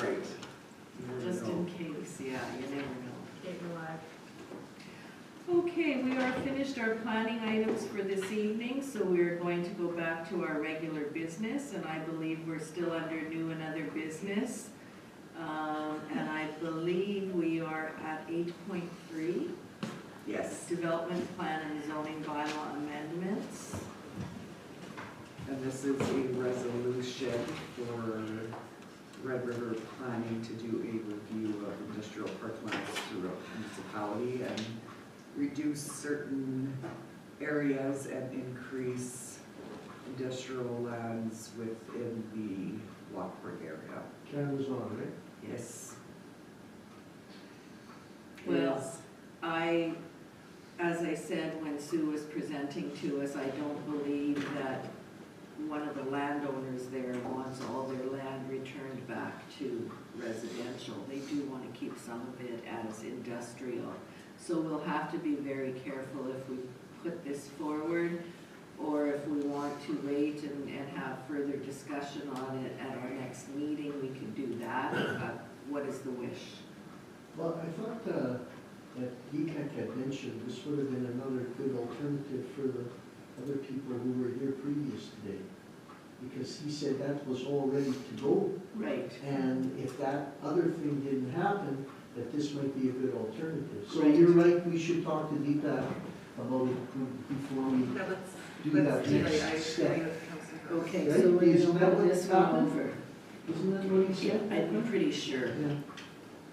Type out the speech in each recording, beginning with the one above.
Right. Just in case, yeah, you never know. Can't rely. Okay, we are finished our planning items for this evening, so we're going to go back to our regular business, and I believe we're still under new and other business. And I believe we are at 8.3, Yes, development plan and zoning bylaw amendments. and this is a resolution for Red River Planning to do a review of industrial parklands throughout the municipality and reduce certain areas and increase industrial lands within the Lockport area. Cameras on, right? Yes. Well, Is- as I said when Sue was presenting to us, I don't believe that one of the landowners there wants all their land returned back to residential. They do want to keep some of it as industrial. So we'll have to be very careful if we put this forward, or if we want to wait and have further discussion on it at our next meeting, we could do that. What is the wish? Well, I thought that DPEC had mentioned this would have been another good alternative for the other people who were here previous today. Because he said that was all ready to go. Right. And if that other thing didn't happen, that this might be a good alternative. So Right. you're right, we should talk to DPEC about it before we No, let's, do let's that see, next I agree step. with Councilor. Okay, Right? so we're Isn't gonna that roll what this one happened? over. Isn't that what he Yeah, said? I'm pretty sure. Yeah,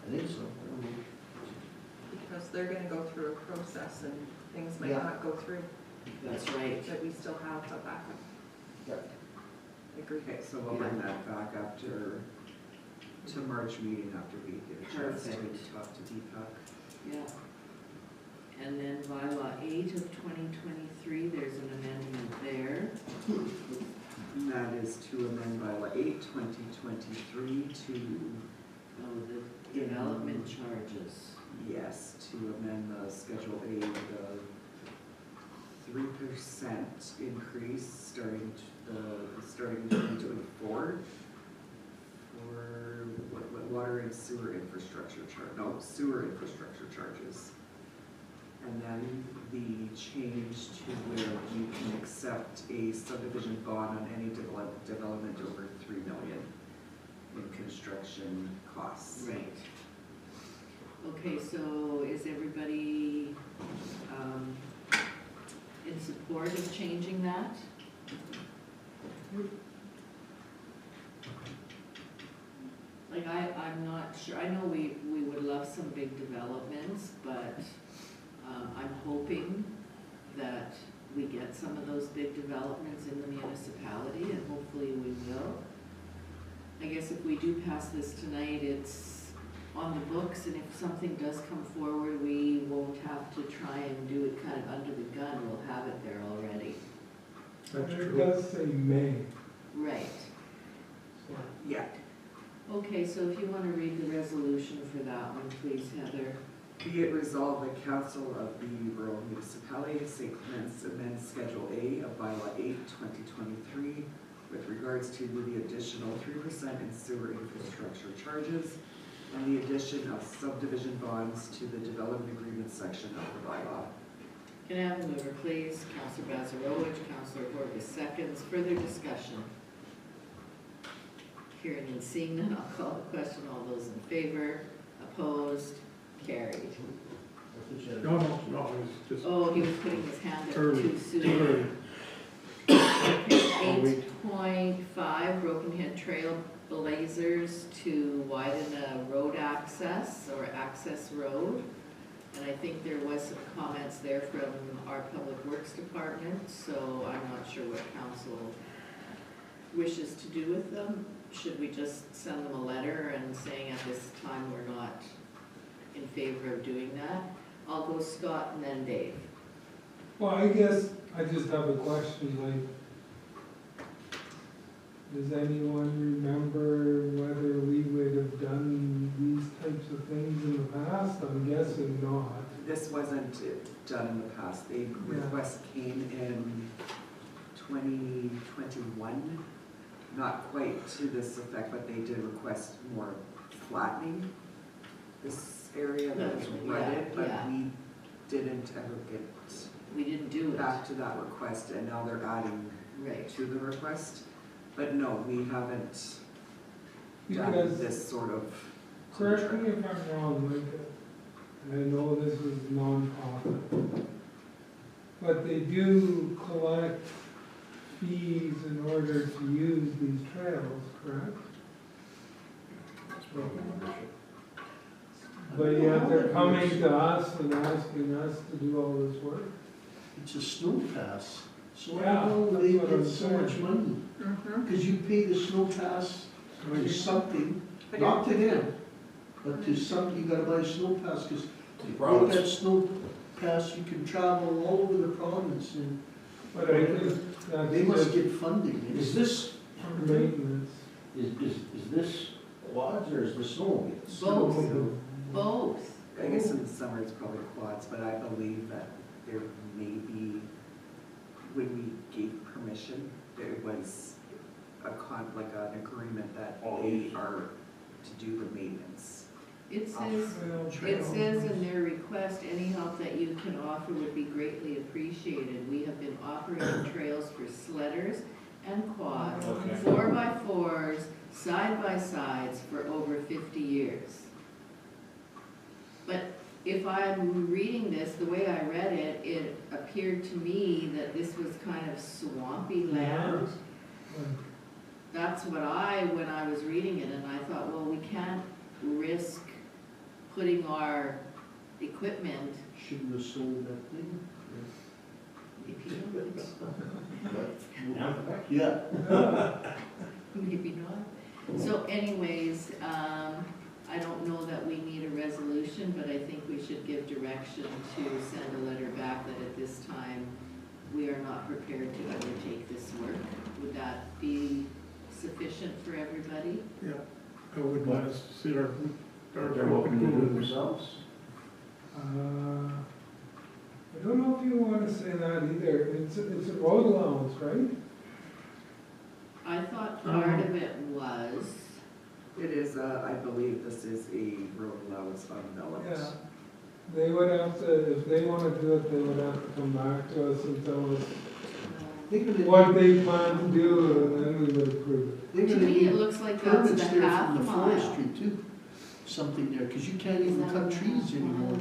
I think so. I don't know. Because they're gonna go through a process and things might Yeah. not go through, That's right. but we still have a backup. Yeah. Agree. Okay, so we'll bring that back after, to March meeting after we get a chance to Perfect. talk to Deepak. Yeah. And then bylaw 8 of 2023, there's an amendment there. And that is to amend bylaw 8, 2023 to, Oh, the development charges. yes, to amend the Schedule A, the 3% increase starting in 2024 for what water and sewer infrastructure sewer infrastructure charges. And then the change to where you can accept a subdivision bond on any development over 3 million in construction costs. Right. Okay, so is everybody in support of changing that? Like, I'm not sure, I know we would love some big developments, but I'm hoping that we get some of those big developments in the municipality, and hopefully we will. I guess if we do pass this tonight, it's on the books, and if something does come forward, we won't have to try and do it kind of under the gun, we'll have it there already. That's true. It does say May. Right. Yeah. Okay, so if you want to read the resolution for that one, please, Heather. Be it resolved, the Council of the Rural Municipality of St. Clements amends Schedule A of Bylaw 8, 2023 with regards to the additional 3% in sewer infrastructure charges and the addition of subdivision bonds to the development agreement section of the bylaw. Can I have a mover, please? Councillor Bazarowicz, Councillor Horvis seconds. Further discussion? Hearing and seeing none, I'll call the question. All those in favor? Opposed? Carried. That's what you- No, it's just Oh, he was putting his hand up early. too soon. Early. Okay, I'll wait. 8.5, Broken Head Trail Blazers to widen a road access or access road. And I think there was some comments there from our Public Works Department, so I'm not sure what council wishes to do with them. Should we just send them a letter and saying at this time we're not in favor of doing that? I'll go Scott and then Dave. Well, I guess I just have a question, like, does anyone remember whether we would have done these types of things in the past? I'm guessing not. This wasn't done in the past. The request came in 2021 not quite to this effect, but they did request more flattening this area that was Yeah, rutted, but yeah. we didn't ever get We didn't do it. back to that request, and now they're adding Right. to the request. But no, we haven't done Because, this sort of. correct me if I'm wrong, Linda, and I know this is non-profit, but they do collect fees in order to use these trails, correct? But yet they're coming to us and asking us to do all this work. It's a snow pass, so I Yeah, know that's they what get I'm so much saying. money. Mhm. Because you pay the snow pass So to something, But not to them, but to something, you gotta buy a snow pass, because with that snow pass, you can travel all over the province, and But I think they that's must just get funding. Is this, maintenance. is this quads or is this snowmobiles? Both, both. I guess in the summer it's probably quads, but I believe that there may be, when we gave permission, there was like an agreement that they are to do the maintenance. It says in their request, any help that you can offer would be greatly appreciated. We have been operating trails for sledders and quads, Okay. 4x4s, side-by-sides for over 50 years. But if I'm reading this, the way I read it, it appeared to me that this was kind of swampy land. That's what when I was reading it, and I thought, well, we can't risk putting our equipment, Shouldn't have sold that thing. Yeah, maybe not. So anyways, I don't know that we need a resolution, but I think we should give direction to send a letter back that at this time, we are not prepared to undertake this work. Would that be sufficient for everybody? Yeah, I wouldn't want us to see our. They're looking to do it themselves? I don't know if you want to say that either. It's a road allowance, right? I thought part of it was, It is, I believe this is a road allowance undeveloped. Yeah. They would have to, if they want to do it, they would have to come back to us and tell us they're gonna what they plan to do, and then we would approve it. they're to gonna me, it need looks like that's permits the there half from a the mile. forestry too. Something there, because you can't even cut trees anymore.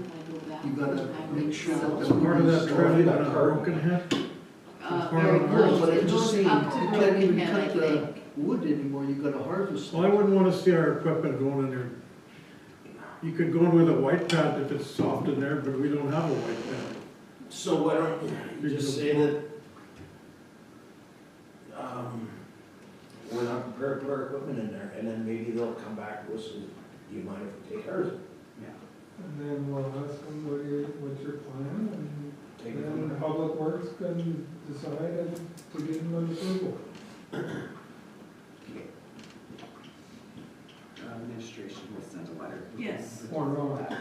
You gotta make sure that Is part of that trail Already got on Broken Head? Very Part close, But I'm it just goes saying, you up to can't Broken even Head, I cut the think. wood anymore, you gotta harvest. Well, I wouldn't wanna see our equipment going in there. You could go in with a white pad if it's soft in there, but we don't have a white pad. So why don't you just say that, we're not prepared to put our equipment in there, and then maybe they'll come back to us and, do you mind if we take ours? Yeah. And then we'll ask them, what's your plan? And Take it from then there. Public Works can decide to give them an approval. Okay. Administration will send a letter. Yes. Or not.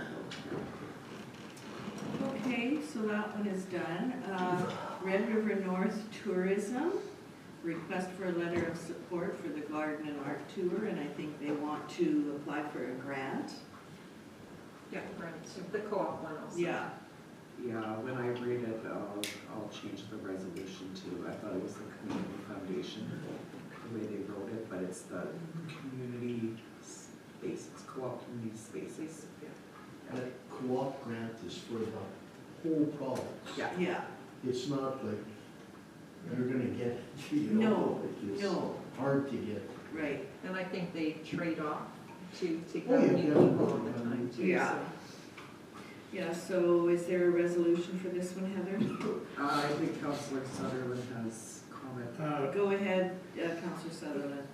Okay, so that one is done. Red River North Tourism, request for a letter of support for the Garden and Art Tour, and I think they want to apply for a grant. Yeah, right, so the co-op one also. Yeah, Yeah, when I read it, I'll change the resolution to, I thought it was the Community Foundation, the way they wrote it, but it's the community spaces, co-op community spaces. That co-op grant is for the whole province. Yeah. yeah, It's not like you're gonna get, it, you No, know, it's no, hard to get. right. And I think they trade off to Oh, get yeah, new yeah. people all the time too, Yeah. so. Yeah, so is there a resolution for this one, Heather? I think Councillor Sutherland has comment. Go ahead, Councillor Sutherland.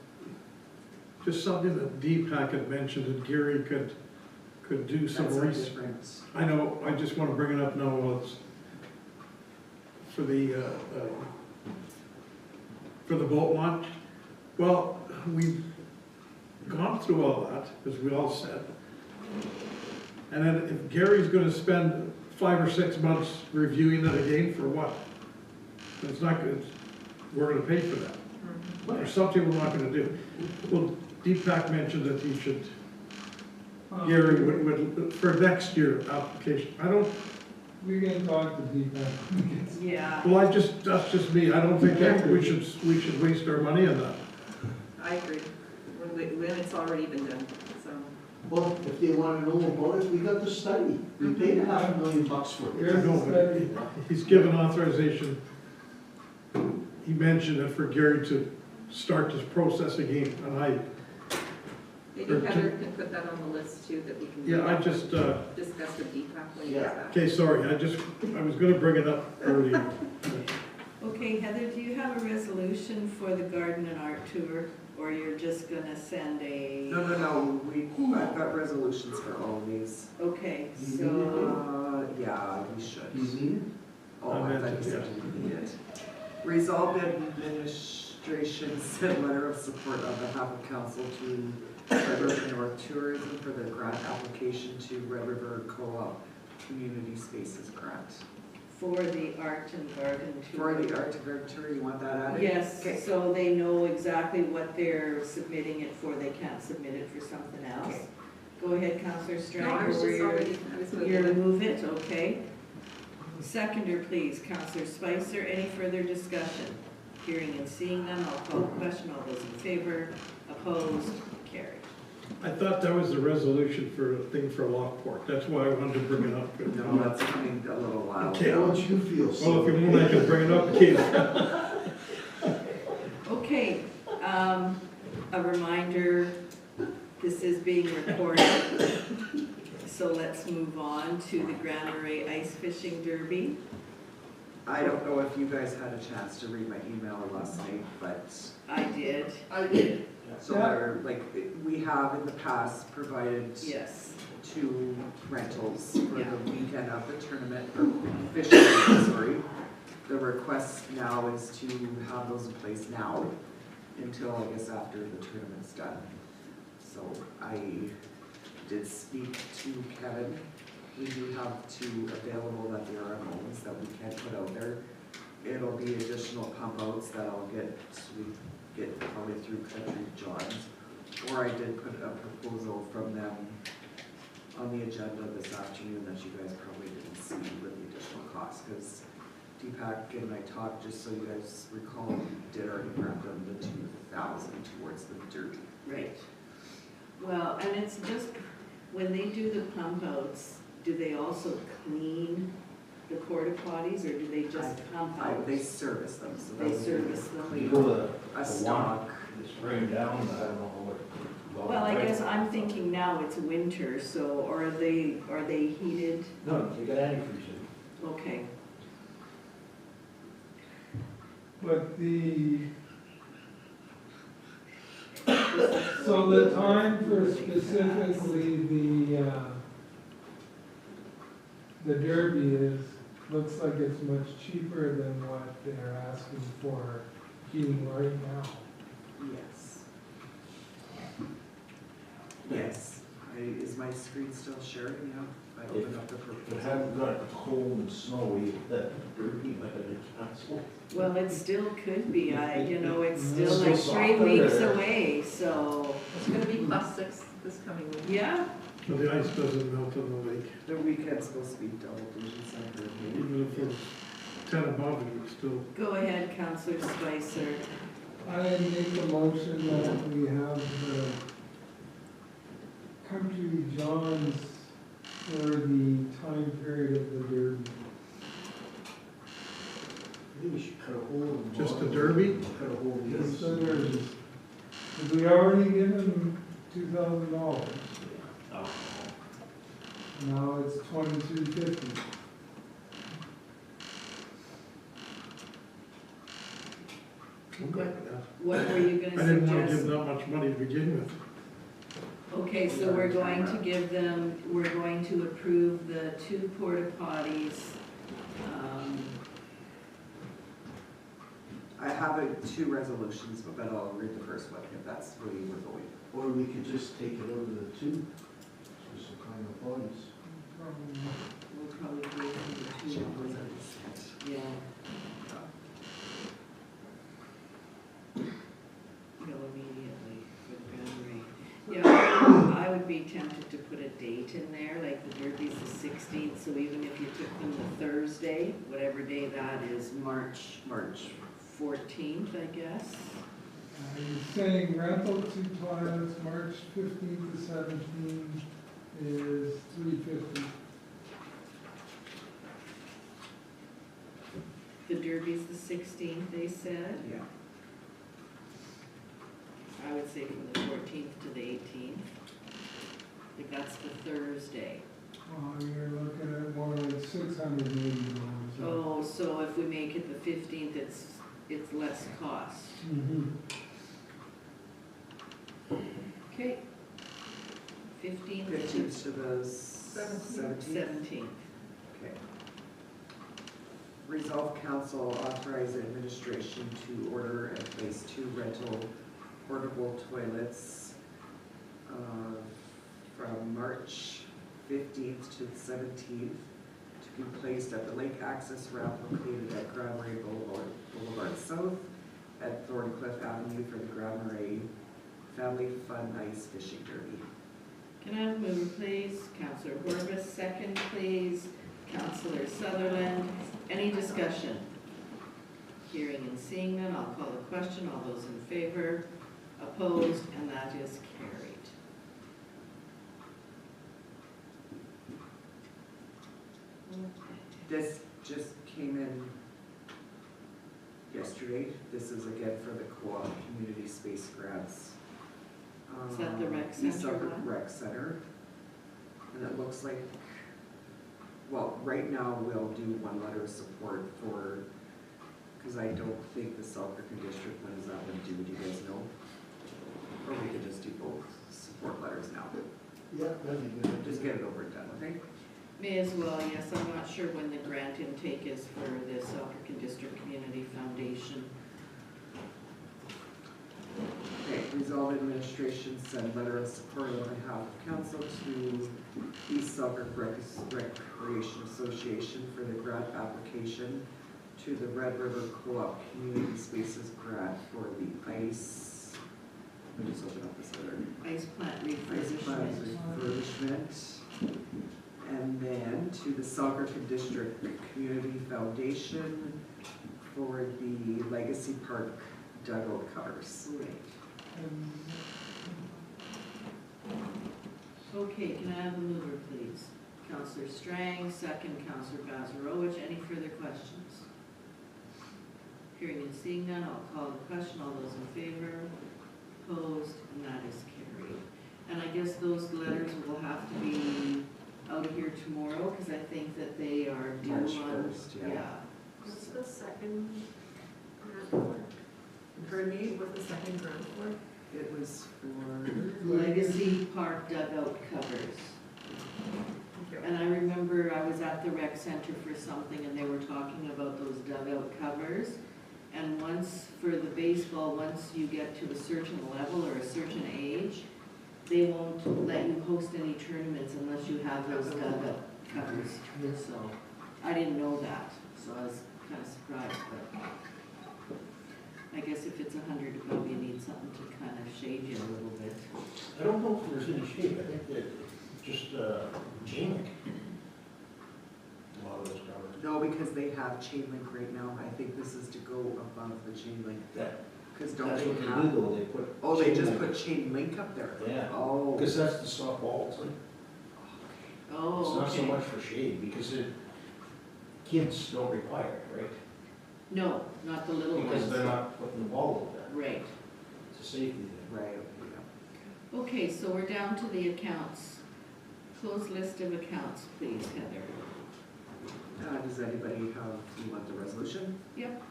Just something that Deepak had mentioned, that Gary could do some That's a research. different, I know, I just wanna bring it up now, it's for the boat launch. Well, we've gone through all that, as we all said. And then if Gary's gonna spend 5 or 6 months reviewing it again, for what? It's not good, we're gonna pay for that. Mhm. There's something we're not gonna do. Well, Deepak mentioned that he should, Gary, would, for next year application, I don't, We can talk to Deepak. Yeah, well, that's just me, I don't think that we should waste our money on that. I agree, when it's already been done, so. Well, if they wanna know about it, we got the study. We paid $500,000 for it. Here's No, the but study. he's given authorization, he mentioned it for Gary to start this process again, and Maybe Heather can put that on the list too, that we can. yeah, I just, Discuss with Deepak when he Yeah. gets back. okay, sorry, I was gonna bring it up earlier. okay, Heather, do you have a resolution for the garden and art tour? Or you're just gonna send a? No, I've got resolutions for all of these. Okay, so, Yeah, we should. Do you need it? Oh, I I meant thought it, you said yeah. you needed it. Resolve that administration sent letter of support on behalf of council to Red River North Tourism for the grant application to Red River Co-op Community Spaces Grant. for the art and garden tour. For the art and garden tour, you want that added? Yes, Okay. so they know exactly what they're submitting it for, they can't submit it for something else. Okay. Go ahead, Counselor Strang. No, I was or just you're- already, I was moving You're it. move it, okay. Seconder, please, Counselor Spicer, any further discussion? Hearing and seeing none, I'll call the question, all those in favor, opposed, carried. I thought that was the resolution for a thing for Lockport, that's why I wanted to bring it up. No, that's coming a little while. Okay. How would you feel? Well, if you want, I can bring it up again. Okay, a reminder, this is being recorded. So let's move on to the Grand Marais Ice Fishing Derby. I don't know if you guys had a chance to read my email last night, but I did, so there, like, we have in the past provided yes. 2 rentals for Yeah. the weekend of the tournament, or fishing, sorry. The request now is to have those in place now, until I guess after the tournament's done. So I did speak to Kevin. We do have 2 available that there are homes that we can put out there. It'll be additional pump outs that we get probably through Country John's. Or I did put a proposal from them on the agenda this afternoon that you guys probably didn't see with the additional cost, because Deepak and I talked, just so you guys recall, we did already grant them the 2,000 towards the derby. Right. Well, and it's just, when they do the pump outs, do they also clean the porta potties, or do they just pump out? They service them, so They they'll service them? clean a stock. It's spraying down, I don't know what. Well, I guess I'm thinking now it's winter, so, or are they heated? No, you got antifreeze in. Okay, But so the time for specifically the derby looks like it's much cheaper than what they're asking for heating right now. Yes. Yes. Is my screen still sharing now? If I open up the If it proposal. hadn't got cold and snowy, that derby might have been canceled. well, it still could be, it's still Still like 3 softer, weeks or- away, so, It's gonna be +6 this coming week. yeah. So the ice doesn't melt in the lake, The weekend's supposed to be double digits, I heard. even if it's 10 above, it would still. Go ahead, Counselor Spicer. I make a motion that we have the Country John's for the time period of the derby. I think we should cut a hole in the Just the bottom. derby? Cut a hole in the Just the bottom. derby. Did we already give them $2,000? Oh. Now it's $2,250. What were you I gonna didn't want to give suggest? that much money to begin with. Okay, so we're going to give them, we're going to approve the 2 porta potties. I have 2 resolutions, but I'll read the first one if that's where you were going. Or we could just take it out of the 2, so some kind of bodies. We'll probably do the 2 Jim was of them. already sent. Yeah. would be tempted to put a date in there, like the Derby's the 16th, so even if you took them the Thursday, whatever day that is, March 14th, I guess. I'm saying rental two toilets, March 15th to 17th is $350. The Derby's the 16th, they said. Yeah. I would say from the 14th to the 18th. If that's the Thursday. You're looking at more like $680. Oh, so if we make it the 15th, it's less cost. Okay. 15th to 15th to the 17th. 17th. Okay. Resolve council authorize administration to order and place 2 rental portable toilets from March 15th to the 17th to be placed at the lake access ramp located at Grand Marais Boulevard South at Thorncliffe Avenue for the Grand Marais Family Fun Ice Fishing Derby. Can I have a mover, please? Councillor Horbis, second, please. Councillor Sutherland, any discussion? Hearing and seeing none, I'll call the question. All those in favor? Opposed? And that is carried. Okay. This just came in yesterday. This is again for the co-op community space grants. Is that the rec East center Suburb one? Rec Center. And it looks like, well, right now we'll do one letter of support for, because I don't think the Selkirk District, when is that one due, do you guys know? Or we could just do both support letters now. Yeah, that'd be good. Just get it over and done, okay? May as well, yes. I'm not sure when the grant intake is for the Selkirk District Community Foundation. Okay, resolve administration send letter of support on behalf of council to East Selkirk Recreation Association for the grant application to the Red River Co-op Community Spaces Grant for the ice, let me just open up this letter. Ice plant Ice plant refurbishment. refurbishment. And then to the Selkirk District Community Foundation for the Legacy Park dugout covers. Right. Okay, can I have a mover, please? Councillor Strang, second, Councillor Bazarowicz. Any further questions? Hearing and seeing none, I'll call the question. All those in favor? Opposed? And that is carried. And I guess those letters will have to be out of here tomorrow, because I think that they are due March on. 1st, yeah. What's the second grant for? Pardon me? What's the second grant for? It was for, Legacy Park dugout covers. Thank you. And I remember I was at the rec center for something and they were talking about those dugout covers. And once, for the baseball, once you get to a certain level or a certain age, they won't let you host any tournaments unless you have those dugout covers. So, I didn't know that, so I was kind of surprised, but I guess if it's 100 above, you need something to kind of shade you a little bit. I don't know if there's any shade, I think that just, chain link. A lot of those covers. no, because they have chain link right now. I think this is to go above the chain link. That, Because don't that's they what they have, do though, they put. oh, they chain just link. put chain link up there? Yeah, Oh. because that's the soft balls, like, Oh, it's not so okay. much for shade, because kids don't require it, right? No, not the little ones. Because they're not putting the ball over there, Right. it's a safety thing. Right, yeah. Okay, so we're down to the accounts. Closed list of accounts, please, Heather. Does anybody have, you want the resolution? Yep.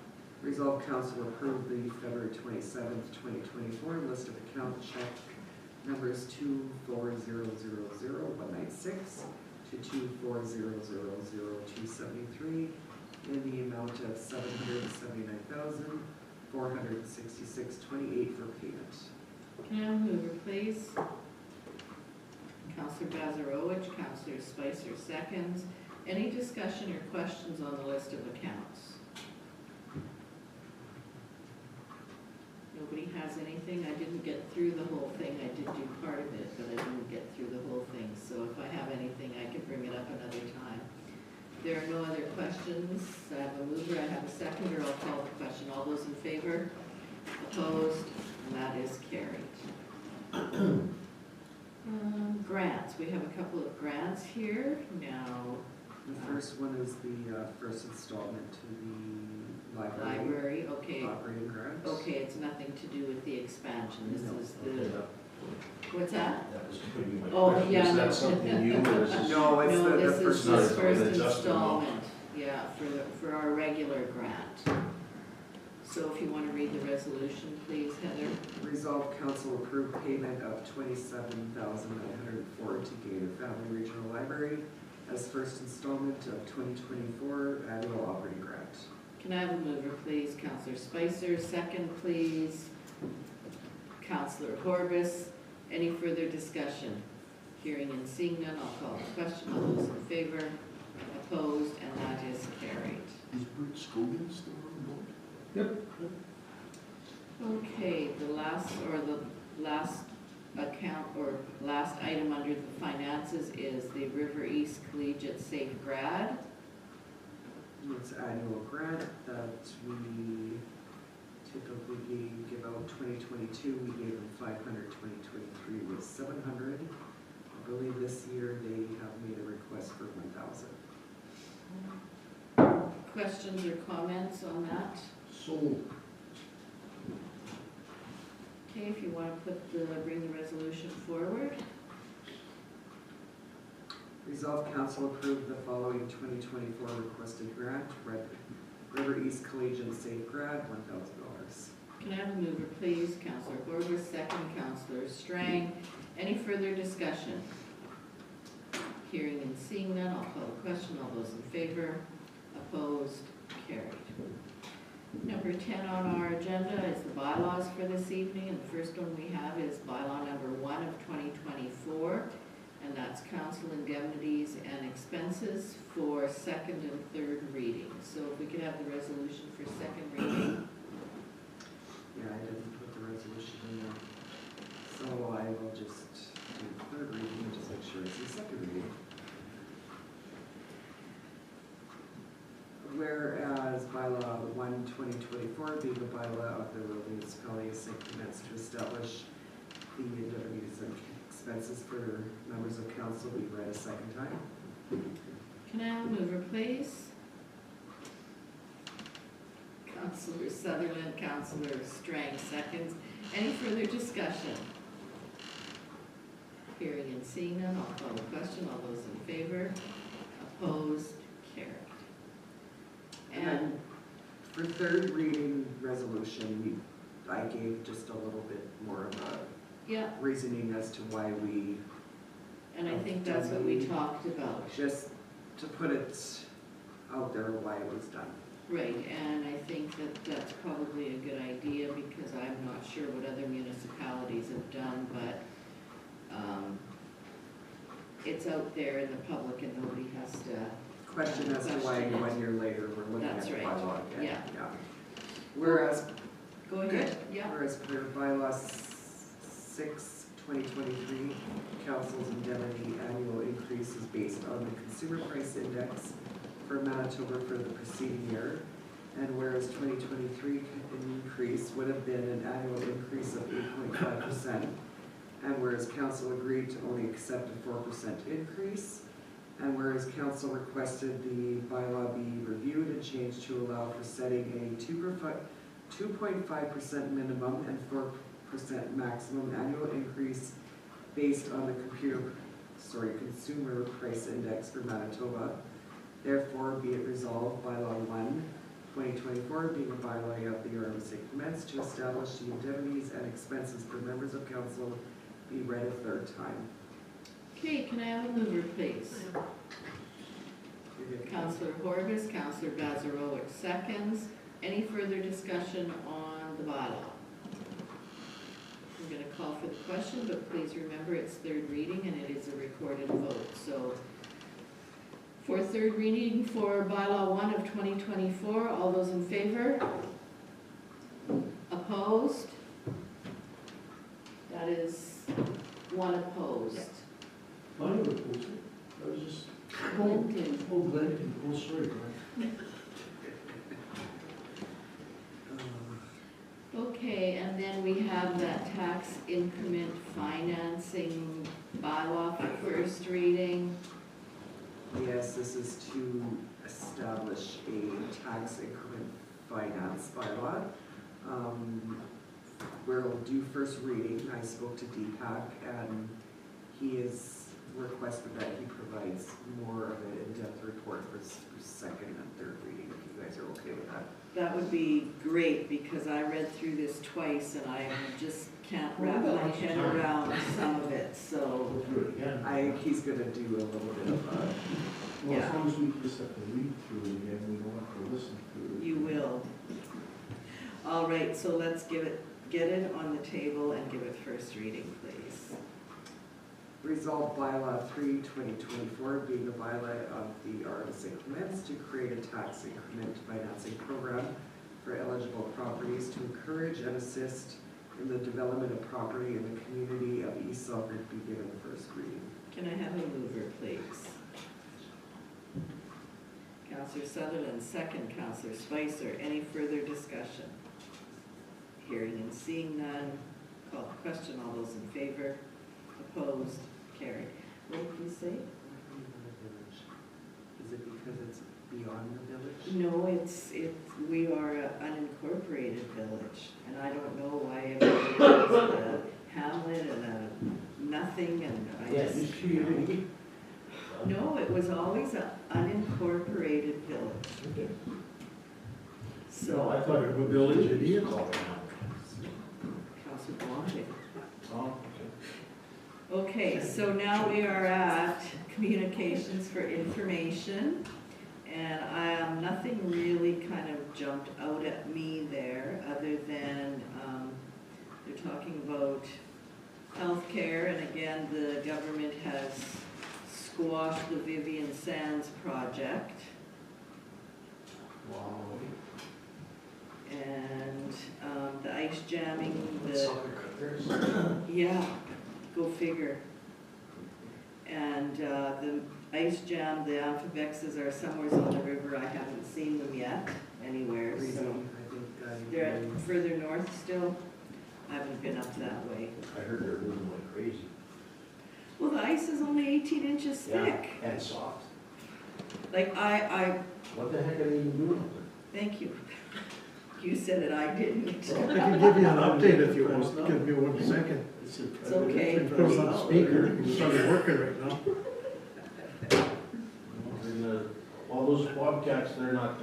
Resolve council approve the February 27th, 2024 list of account check numbers 240000196 to 240000273 in the amount of $779,466.28 for payment. Can I have a mover, please? Counselor Bazarowicz, Counselor Spicer seconds. Any discussion or questions on the list of accounts? Nobody has anything? I didn't get through the whole thing. I did do part of it, but I didn't get through questions? I have a mover, I have a seconder, I'll call the question. All those in favor? Opposed? And that is carried. Grants, we have a couple of grants here. Now, The first one is the first installment to the library library, okay. operating grant. Okay, it's nothing to do with the expansion. This No. is the, what's that? That was going to be my Oh, question. yeah, Is no. that something new or is this? No, it's No, the this is first. the No, first it's an adjustment. installment, yeah, for our regular grant. So if you want to read the resolution, please, Heather. Resolve council approve payment of $27,904 to Gator Family Regional Library as first installment of 2024 annual operating grant. Can I have a mover, please? Counselor Spicer, second, please. Counselor Horbis. Any further discussion? Hearing and seeing none, I'll call the question. All those in favor? Opposed? And that is carried. Is Bert Scogan still on board? Yep. Okay, the last account or last item under the finances is the River East Collegiate Safe Grad. It's annual grant that we typically give out 2022, we gave them 500, 2023 was 700. I believe this year they have made a request for 1,000. Questions or comments on that? Sold. Okay, if you want to bring the resolution forward. Resolve council approve the following 2024 requested grant, River East Collegiate Safe Grad, $1,000. Can I have a mover, please? Counselor Horbis, second. Counselor Strang. Any further discussion? Hearing and seeing none, I'll call the question. All those in favor? Opposed? Carried. Number 10 on our agenda is the bylaws for this evening, and the first one we have is bylaw number 1 of 2024, and that's council indemnities and expenses for second and third reading. So if we could have the resolution for second reading. Yeah, I didn't put the resolution in there. So I will just do the third reading and just make sure it's the second reading. Whereas bylaw 1, 2024 being a bylaw of the Rural Municipality of St. Clements to establish the indemnities and expenses for members of council be read a second time. Can I have a mover, please? Councillor Sutherland, Councillor Strang, seconds. Any further discussion? Hearing and seeing none, I'll call the question. All those in favor? Opposed? Carried. And for third reading resolution, I gave just a little bit more of a yeah, reasoning as to why we, and I think that's what we talked about. just to put it out there why it was done. Right, and I think that that's probably a good idea because I'm not sure what other municipalities have done, but it's out there in the public and nobody has to. Question as to why 1 year later we're looking at That's the right. bylaw again. Yeah. Whereas, Go ahead, yeah. whereas per bylaw 6, 2023, council's indemnity annual increase is based on the consumer price index for Manitoba for the preceding year. And whereas 2023 increase would have been an annual increase of 8.5%. And whereas council agreed to only accept a 4% increase. And whereas council requested the bylaw be reviewed and changed to allow for setting a 2.5% minimum and 4% maximum annual increase based on the consumer price index for Manitoba. Therefore, be it resolved, bylaw 1, 2024, being a bylaw of the Earl of St. Clements to establish the indemnities and expenses for members of council be read a third time. Okay, can I have a mover, please? Councillor Horbis, Councillor Bazarowicz, seconds. Any further discussion on the bylaw? I'm going to call for the question, but please remember it's third reading and it is a recorded vote. So for third reading for bylaw 1 of 2024, all those in favor? Opposed? That is 1 opposed. I never posted. I was just, Clinton. Glenn, oh, sorry, Glenn. Okay, and then we have that tax increment financing bylaw for first reading. Yes, this is to establish a tax increment finance bylaw. We'll do first reading. I spoke to Deepak and he has requested that he provides more of an in-depth report for second and third reading, if you guys are okay with that. That would be great, because I read through this twice and I just can't wrap my head around some of it, so. Go through it again. He's gonna do a little bit of Well, Yeah. as long as we just have to read through it again, we don't have to listen to it. you will. All right, so let's get it on the table and give it first reading, please. Resolved bylaw 3/2024 being the bylaw of the RSA commence to create a tax increment financing program for eligible properties to encourage and assist in the development of property in the community of East Selkirk be given first reading. Can I have a mover, please? Counselor Sutherland, second. Counselor Spicer, any further discussion? Hearing and seeing none, call the question. All those in favor? Opposed? Carried. What did you say? Is it because it's beyond the village? No, we are an unincorporated village, and I don't know why everybody calls it a hamlet and a nothing, and I Yeah, just. just community. No, it was always an unincorporated village, Okay. so. I thought of a village idiot. Councilor Blondin. Oh, Okay, so now we are at communications for information, and nothing really kind of jumped out at me there, other than, they're talking about healthcare, and again, the government has squashed the Vivian Sands project, wow. and, the ice jamming, That's the, all the critters. yeah, go figure. And the ice jam, the amphibexes are somewhere on the river. I haven't seen them yet anywhere, so Reason, I think, they're further north still. I haven't been up that way. I heard they're moving like crazy. Well, the ice is only 18 inches thick. And soft. Like What the heck are they even doing up thank you. You said it, I didn't. I can give you an update if you want. Give me 1 second. It's okay. I can put it on the speaker. It's not working right now. there? And, all those bobcats, they're not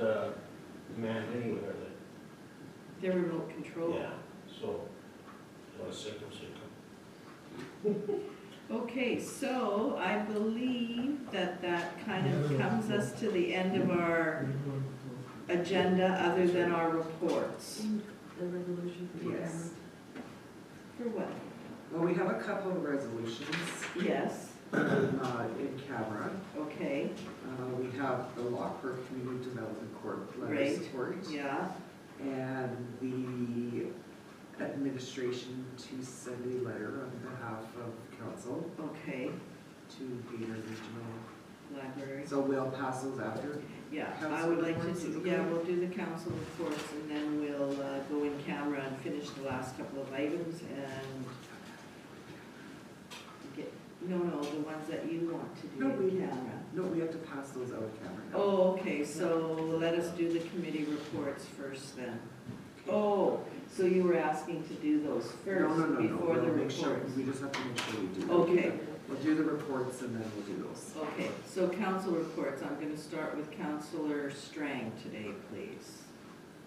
manned anyway, are They're remote they? control. Yeah, so, sick them. Okay, so I believe that kind of comes us to the end of our agenda, other than our reports. The resolution for the Yes. For what? Well, we have a couple of resolutions Yes, in camera. okay, We have the Lockport Community Development Court letter Right. of support. yeah, And the administration to send a letter on behalf of council okay, to Gator Regional. library. So we'll pass those after. Yeah, I Council would like reports, to, okay? yeah, we'll do the council reports, and then we'll go in camera and finish the last couple of items and get, no, the ones that you want to do No, we- in camera. No, we have to pass those out of camera. now. Oh, okay, so let us do the committee reports first then. Oh, so you were asking to do those first No, before the we'll make sure, reports? we just have to make sure we do them. Okay. We'll do the reports and then we'll do those. Okay, so council reports, I'm gonna start with Councillor Strang today, please.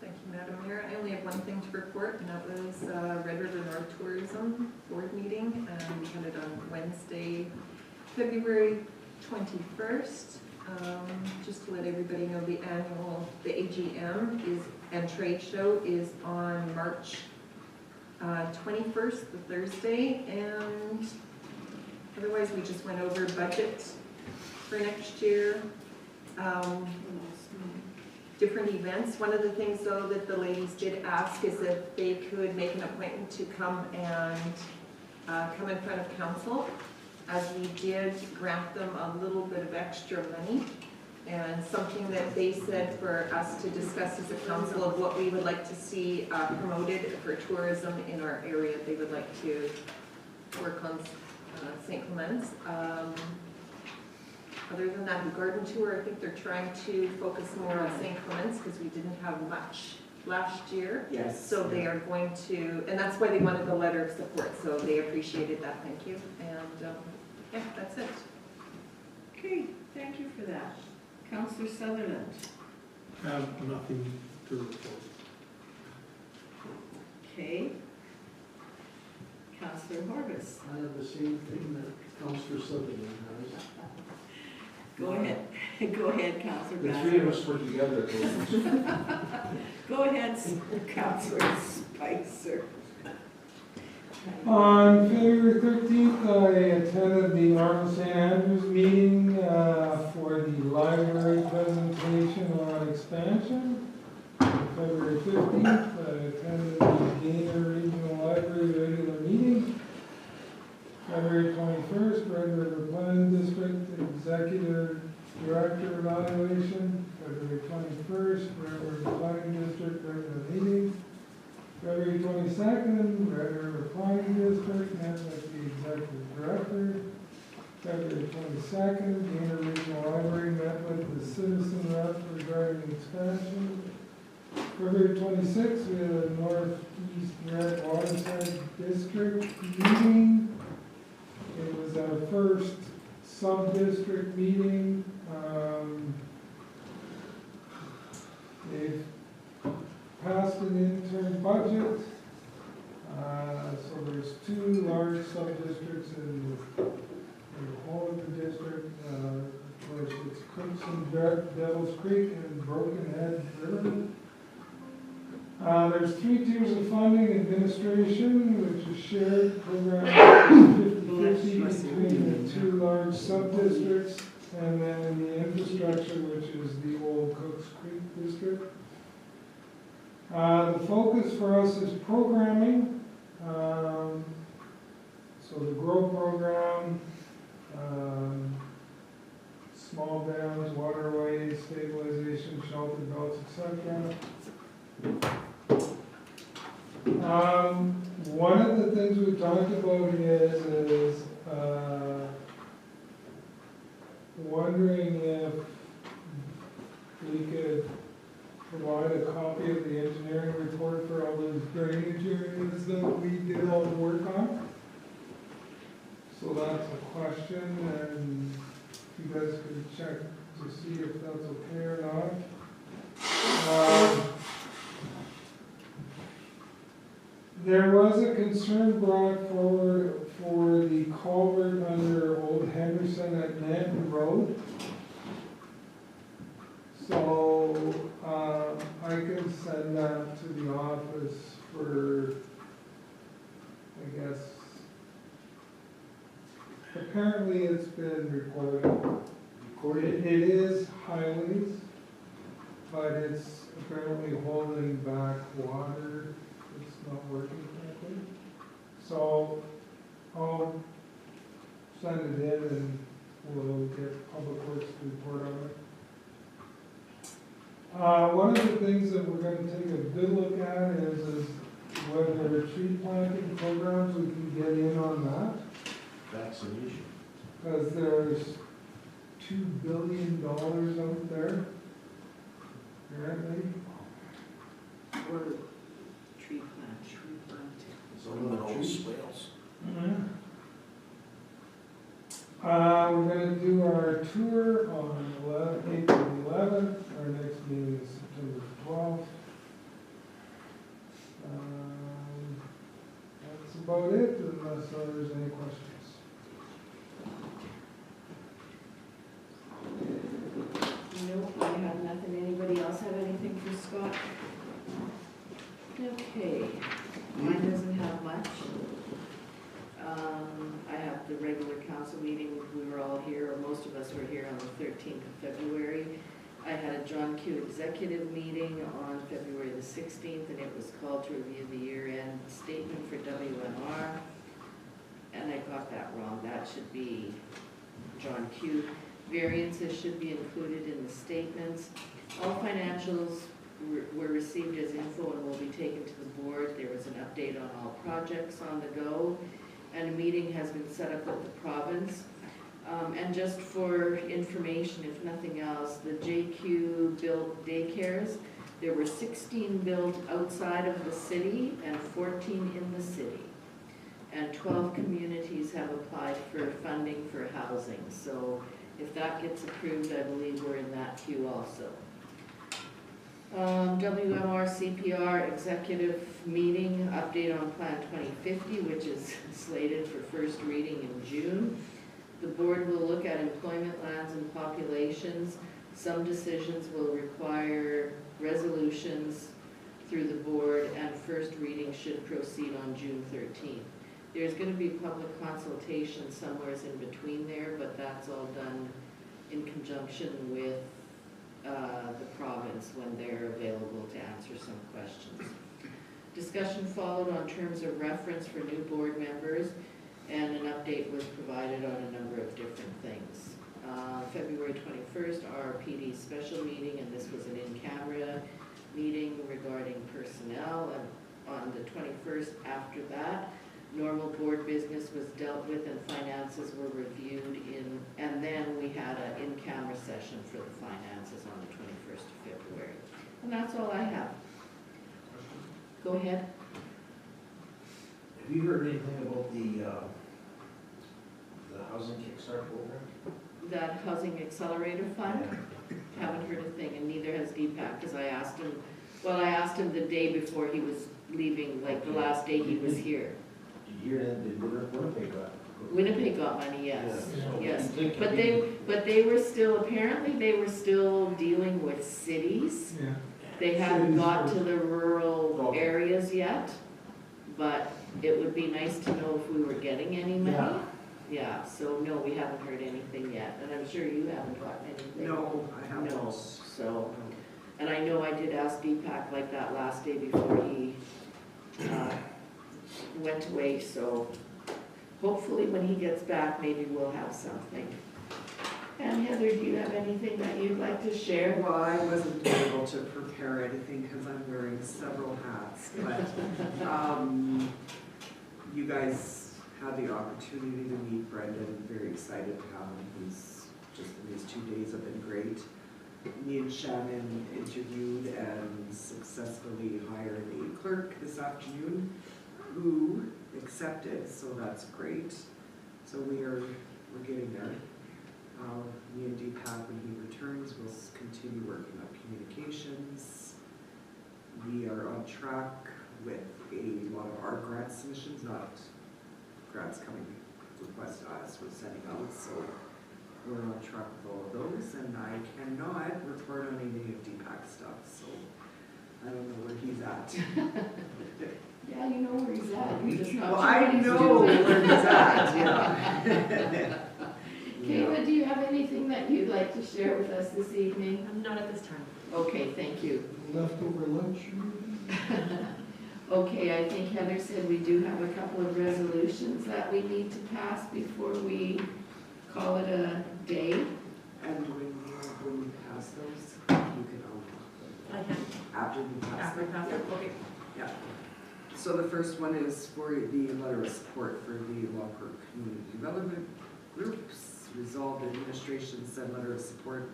Thank you, Madam Mayor. I only have one thing to report, and that was Red River North Tourism Board meeting. We had it on Wednesday, February 21st. Just to let everybody know, the AGM and trade show is on March 21st, the Thursday, and otherwise we just went over budget for next year. Different events. One of the things though that the ladies did ask is if they could make an appointment to come in front of council, as we did grant them a little bit of extra money And something that they said for us to discuss as a council of what we would like to see promoted for tourism in our area. They would like to work on St. Clements. Other than that, the garden tour, I think they're trying to focus more on St. Clements because we didn't have much last year. Yes. So they are going to, and that's why they wanted the letter of support, so they appreciated that, thank you. And, yeah, that's it. Okay, thank you for that. Councillor Sutherland. I have nothing to report. Okay. Councillor Horbus. I have the same thing that Councillor Sutherland has. Go ahead. Go ahead, Councillor The Bass. three of us were together. Go ahead, Councillor Spicer. On February 13th, I attended the Arnold St. Andrews meeting for the library presentation on expansion. On February 15th, I attended the Gaynor Regional Library regular meeting. February 21st, Red River Planning District Executive Director evaluation. February 21st, Red River Planning District regular meeting. February 22nd, Red River Planning District, met with the Executive Director. February 22nd, Gaynor Regional Library met with the citizen rep regarding expansion. February 26th, we had a Northeast Red Waterside District meeting. It was our first sub-district meeting. They've passed an interim budget. So there's two large sub-districts in the whole of the district. Of course, it's Cookson, Devil's Creek, and Broken Head River. There's three tiers of funding: administration, which is shared, program 50/50 between the two large sub-districts, and then the infrastructure, which is the old Cooks Creek district. The focus for us is programming. So the GROW program, small dams, waterways, stabilization, shelter belts, etc. One of the things we talked about is wondering if we could provide a copy of the engineering report for all those drainage areas that we did all the work on. So that's a question, and you guys could check to see if that's okay or not. There was a concern brought forward for the culvert under Old Henderson at Nanton Road. So I can send that to the office for, I guess, apparently it's been recorded. It is highways, but it's apparently holding back water. It's not working correctly. So I'll send it in and we'll get Public Works to report on it. One of the things that we're going to take a good look at is whether tree planting programs, we can get in on that. Vaccination. Because there's $2 billion out there, apparently. Or tree planting. Some of the old swales. We're going to do our tour on April 11th. Our next meeting is September 12th. That's about it, unless there's any questions. Nope, I have nothing. Anybody else have anything for Scott? Okay, mine doesn't have much. I have the regular council meeting. We were all here, or most of us were here on the 13th of February. I had a John Q executive meeting on February the 16th, and it was called to review the year-end statement for WMR. And I got that wrong. That should be John Q. Variances should be included in the statements. All financials were received as info and will be taken to the board. There was an update on all projects on the go, and a meeting has been set up with the province. And just for information, if nothing else, the JQ built daycares, there were 16 built outside of the city and 14 in the city. And 12 communities have applied for funding for housing. So if that gets approved, I believe we're in that queue also. WMR CPR executive meeting, update on Plan 2050, which is slated for first reading in June. The board will look at employment lands and populations. Some decisions will require resolutions through the board, and first reading should proceed on June 13th. There's going to be public consultation somewhere in between there, but that's all done in conjunction with the province when they're available to answer some questions. Discussion followed on terms of reference for new board members, and an update was provided on a number of different things. February 21st, RRPD special meeting, and this was an in-camera meeting regarding personnel, and on the 21st after that, normal board business was dealt with and finances were reviewed and then we had an in-camera session for the finances on the 21st of February. And that's all I have. Go ahead. Have you heard anything about the housing Kickstart program? That Housing Accelerator Fund? Haven't heard a thing, and neither has Deepak, because I asked him the day before he was leaving, like the last day he was here. Did you hear that? Did Winnipeg got? Winnipeg got money, yes, Yeah. yes. So you think But they were still, apparently they were still dealing with cities. Yeah. They haven't Cities got first. to the rural Okay. areas yet, but it would be nice to know if we were getting any money. Yeah. Yeah, so no, we haven't heard anything yet, and I'm sure you haven't gotten anything. No, I haven't. No, so, and I know I did ask Deepak like that last day before he went away, so hopefully when he gets back, maybe we'll have something. And Heather, do you have anything that you'd like to share? Well, I wasn't able to prepare anything because I'm wearing several hats, but, you guys had the opportunity to meet Brendan. Very excited to have him. These 2 days have been great. Me and Shannon interviewed and successfully hired a clerk this afternoon who accepted, so that's great. So we're getting there. Me and Deepak, when he returns, will continue working on communications. We are on track with a lot of our grant submissions, not grants coming request to us, we're sending out, so we're on track with all of those, and I cannot report on any of Deepak's stuff, so I don't know where he's at. Yeah, you know where he's at, you're just not Well, sure I what he's know doing. where he's at, yeah. Kayla, do you have anything that you'd like to share with us this evening? Not at this time. Okay, thank you. Leftover lunch? Okay, I think Heather said we do have a couple of resolutions that we need to pass before we call it a day. And when we pass those, you can, I can, after we pass after them. pass it, okay. Yeah. So the first one is for the letter of support for the Lockport Community Development Groups. Resolved administration send letter of support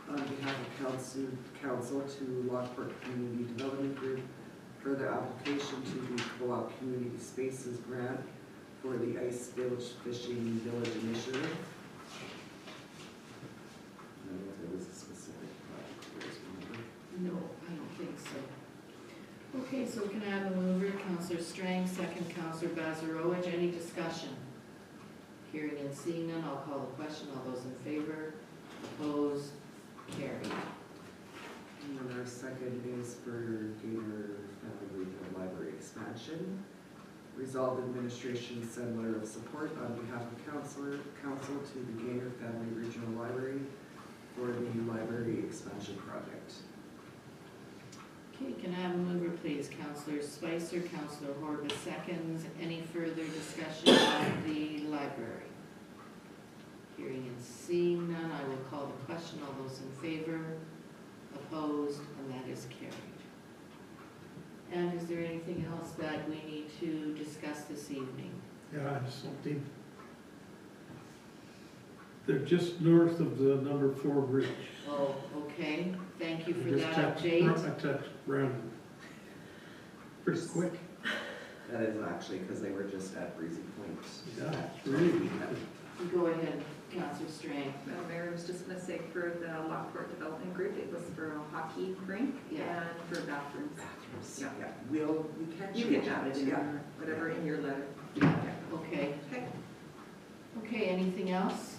on behalf of council to Lockport Community Development Group for the application to the Co-op Community Spaces Grant for the Ice Village Fishing Village Initiative. I don't know if there was a specific project. No, I don't think so. Okay, so can I have a mover, Councillor Strang, second Councillor Bazarowicz, any discussion? Hearing and seeing none, I'll call the question, all those in favor, opposed, carried. And then our second is for Gaynor Family Regional Library expansion. Resolved administration send letter of support on behalf of council to the Gaynor Family Regional Library for the library expansion project. Okay, can I have a mover, please? Councillor Spicer, Councillor Horvath seconds. Any further discussion on the library? Hearing and Seeing none, I will call the question. All those in favor, opposed, and that is carried. And is there anything else that we need to discuss this evening? Yeah, something. They're just north of the number 4 bridge. Oh, okay, thank you for I just that texted- update. I texted Brandon. Pretty quick. That is actually because they were just at Breezy Point. Yeah, it's really good. Go ahead, Councillor Strang. Madam Mayor, I was just gonna say for the Lockport Development Group, it was for a hockey rink Yeah. and for bathrooms. Bathrooms, Yeah. yeah, we can You change can have that, it in yeah. your, whatever in your letter. Okay. Okay. Okay, anything else?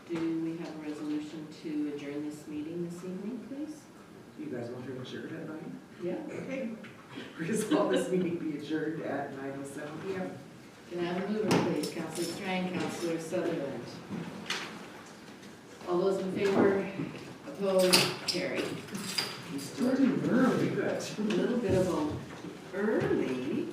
Do we have a resolution to adjourn this meeting this evening, please? You guys want to adjourn at 9? Yeah. Okay. Resolve this meeting be adjourned at 9:07 PM. Can I have a mover, please? Councillor Strang, Councillor Sutherland. All those in favor, opposed, carried. He's still Pretty early. good. A little bit of a early